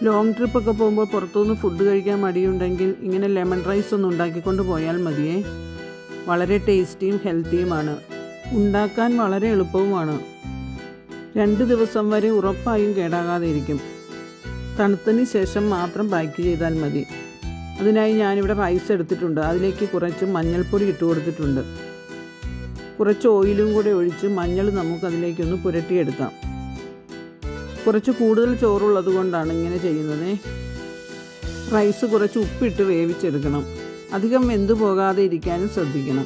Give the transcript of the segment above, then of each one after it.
Long ട്രിപ്പൊക്കെ പോകുമ്പോൾ പുറത്തുനിന്ന് ഫുഡ് കഴിക്കാൻ മടിയുണ്ടെങ്കിൽ ഇങ്ങനെ ലെമൺ റൈസ് ഒന്ന് ഉണ്ടാക്കിക്കൊണ്ട് പോയാൽ മതിയേ. വളരെ ടേസ്റ്റിയും ഹെൽത്തിയുമാണ്. ഉണ്ടാക്കാൻ വളരെ എളുപ്പവുമാണ്. 2 ദിവസം വരെ ഉറപ്പായും കേടാകാതെ ഇരിക്കും. തണുത്തതിന് ശേഷം മാത്രം പാക്ക് ചെയ്താൽ മതി. അതിനായി ഞാനിവിടെ റൈസ് എടുത്തിട്ടുണ്ട്. അതിലേക്ക് കുറച്ച് മഞ്ഞൾപ്പൊടി ഇട്ട് കൊടുത്തിട്ടുണ്ട്. കുറച്ച് ഓയിലും കൂടെ ഒഴിച്ച് മഞ്ഞൾ നമുക്കതിലേക്കൊന്ന് പുരട്ടിയെടുക്കാം. കുറച്ച് കൂടുതൽ ചോറുള്ളത് കൊണ്ടാണ് ഇങ്ങനെ ചെയ്യുന്നത്. റൈസ് കുറച്ച് ഉപ്പിട്ട് വേവിച്ചെടുക്കണം. അധികം വെന്തു പോകാതെ ഇരിക്കാനും ശ്രദ്ധിക്കണം.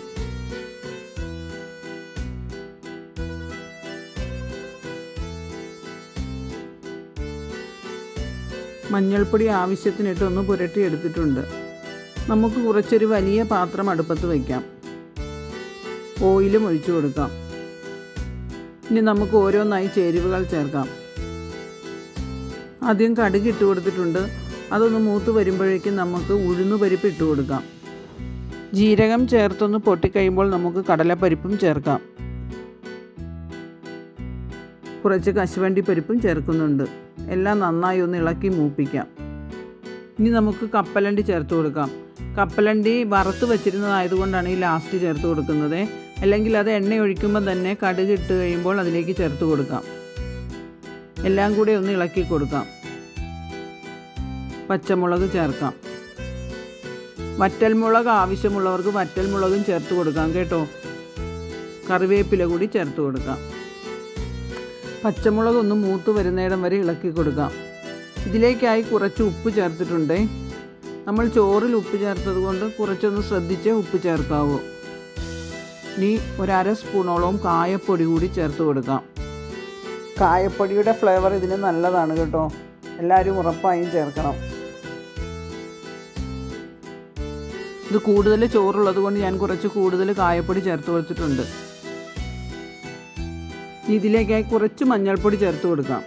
മഞ്ഞൾപ്പൊടി ആവശ്യത്തിനിട്ട് ഒന്ന് പുരട്ടിയെടുത്തിട്ടുണ്ട്. നമുക്ക് കുറച്ചൊരു വലിയ പാത്രം അടുപ്പത്ത് വയ്ക്കാം. ഓയിലും ഒഴിച്ചു കൊടുക്കാം. ഇനി നമുക്ക് ഓരോന്നായി ചേരുവകൾ ചേർക്കാം. ആദ്യം കടുക് ഇട്ട് കൊടുത്തിട്ടുണ്ട്. അതൊന്ന് മൂത്ത് വരുമ്പോഴേക്കും നമുക്ക് ഉഴുന്നുപരിപ്പ് ഇട്ട് കൊടുക്കാം. ജീരകം ചേർത്തൊന്ന് പൊട്ടിക്കഴിയുമ്പോൾ നമുക്ക് കടലപ്പരിപ്പും ചേർക്കാം. കുറച്ച് കശുവണ്ടി പരിപ്പും ചേർക്കുന്നുണ്ട്. എല്ലാം നന്നായി ഒന്ന് ഇളക്കി മൂപ്പിക്കാം. ഇനി നമുക്ക് കപ്പലണ്ടി ചേർത്ത് കൊടുക്കാം. കപ്പലണ്ടി വറുത്ത് വെച്ചിരുന്നതായതുകൊണ്ടാണ് ഈ ലാസ്റ്റ് ചേർത്ത് കൊടുക്കുന്നത്. അല്ലെങ്കിൽ അത് എണ്ണ ഒഴിക്കുമ്പോൾ തന്നെ കടുക് ഇട്ട് കഴിയുമ്പോൾ അതിലേക്ക് ചേർത്ത് കൊടുക്കാം. എല്ലാം കൂടി ഒന്ന് ഇളക്കി കൊടുക്കാം. പച്ചമുളക് ചേർക്കാം. വറ്റൽമുളക് ആവശ്യമുള്ളവർക്ക് വറ്റൽമുളകും ചേർത്ത് കൊടുക്കാം കേട്ടോ. കറിവേപ്പില കൂടി ചേർത്ത് കൊടുക്കാം. പച്ചമുളക് ഒന്ന് മൂത്ത് വരുന്നിടം വരെ ഇളക്കി കൊടുക്കാം. ഇതിലേക്കായി കുറച്ച് ഉപ്പ് ചേർത്തിട്ടുണ്ട്. നമ്മൾ ചോറിൽ ഉപ്പ് ചേർത്തത് കൊണ്ട് കുറച്ചൊന്ന് ശ്രദ്ധിച്ച് ഉപ്പ് ചേർക്കാവൂ. ഇനി 1/2 സ്പൂണോളം കായപ്പൊടി കൂടി ചേർത്ത് കൊടുക്കാം. കായപ്പൊടിയുടെ ഫ്ലേവർ ഇതിന് നല്ലതാണ് കേട്ടോ. എല്ലാവരും ഉറപ്പായും ചേർക്കണം. ഇത് കൂടുതൽ ചോറുള്ളത് കൊണ്ട് ഞാൻ കുറച്ച് കൂടുതൽ കായപ്പൊടി ചേർത്ത് കൊടുത്തിട്ടുണ്ട്. ഇതിലേക്കായി കുറച്ച് മഞ്ഞൾപ്പൊടി ചേർത്ത് കൊടുക്കാം.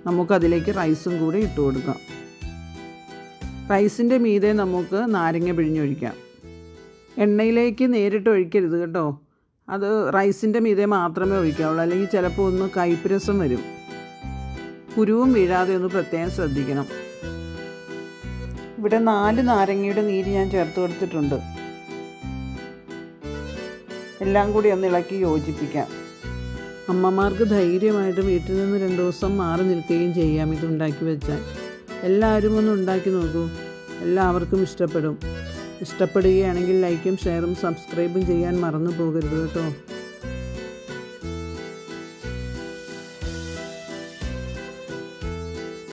നമുക്കതിലേക്ക് റൈസും കൂടി ഇട്ട് കൊടുക്കാം. റൈസിൻ്റെ മീതെ നമുക്ക് നാരങ്ങ പിഴിഞ്ഞൊഴിക്കാം. എണ്ണയിലേക്ക് നേരിട്ട് ഒഴിക്കരുത് കേട്ടോ. അത് റൈസിൻ്റെ മീതെ മാത്രമേ ഒഴിക്കാവുള്ളൂ. അല്ലെങ്കിൽ ചിലപ്പോൾ ഒന്ന് കയ്പ്പ് രസം വരും. കുരുവും വീഴാതെ ഒന്ന് പ്രത്യേകം ശ്രദ്ധിക്കണം. ഇവിടെ 4 നാരങ്ങയുടെ നീര് ഞാൻ ചേർത്ത് കൊടുത്തിട്ടുണ്ട്. എല്ലാം കൂടി ഒന്ന് ഇളക്കി യോജിപ്പിക്കാം. അമ്മമാർക്ക് ധൈര്യമായിട്ട് വീട്ടിൽ നിന്ന് 2 ദിവസം മാറി നിൽക്കുകയും ചെയ്യാം ഇത് ഉണ്ടാക്കി വെച്ചാൽ. എല്ലാവരും ഒന്ന് ഉണ്ടാക്കി നോക്കൂ. എല്ലാവർക്കും ഇഷ്ടപ്പെടും. ഇഷ്ടപ്പെടുകയാണെങ്കിൽ ലൈക്കും ഷെയറും സബ്സ്ക്രൈബും ചെയ്യാൻ മറന്നു പോകരുത് കേട്ടോ.